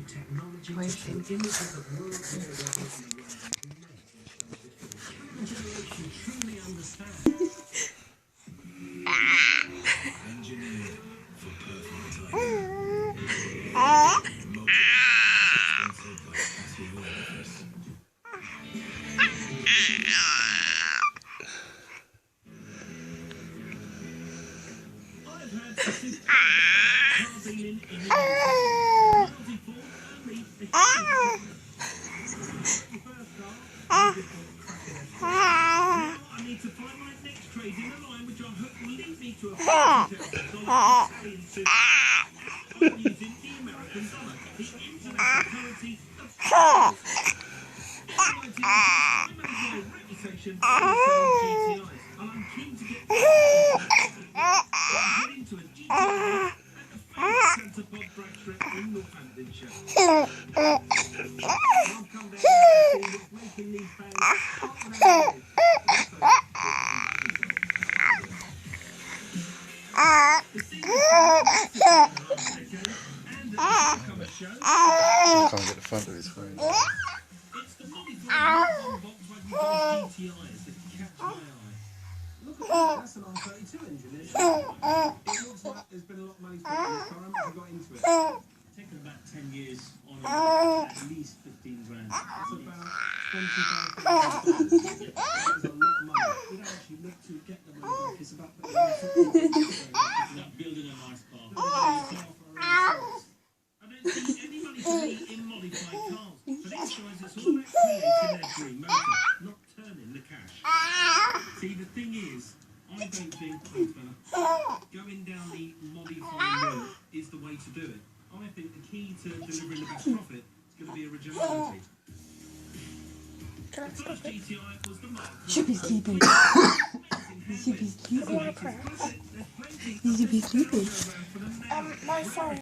Waiting. I need to find my next trade in the line, which I hope will lead me to a $40,000 Italian I'm using the American dollar, the international currency of my reputation for selling GTIs, and I'm keen to get into a GTI at the Santa Pod drag strip in Northamptonshire. I'll come down and see what's making these fans I can't get the front of his phone. It's the modified Volkswagen Golf GTIs that catch my eye. Look at that, that's an R32 engine, isn't it? It looks like there's been a lot of money spent on this car. How much have you got into it? Taken about 10 years on at least 15 grand. That's about $25,000. That's a lot of money. We don't actually look to get the money back. It's about Building a nice car. I don't see any money to me in modified cars. For these guys, it's all about creating their dream motor, not turning the cash. See, the thing is, I don't think going down the modifying route is the way to do it. I think the key to delivering the best profit is going to be originality. The first GTI was the Mark. Should be sleeping. You should be sleeping. You should be sleeping. My phone.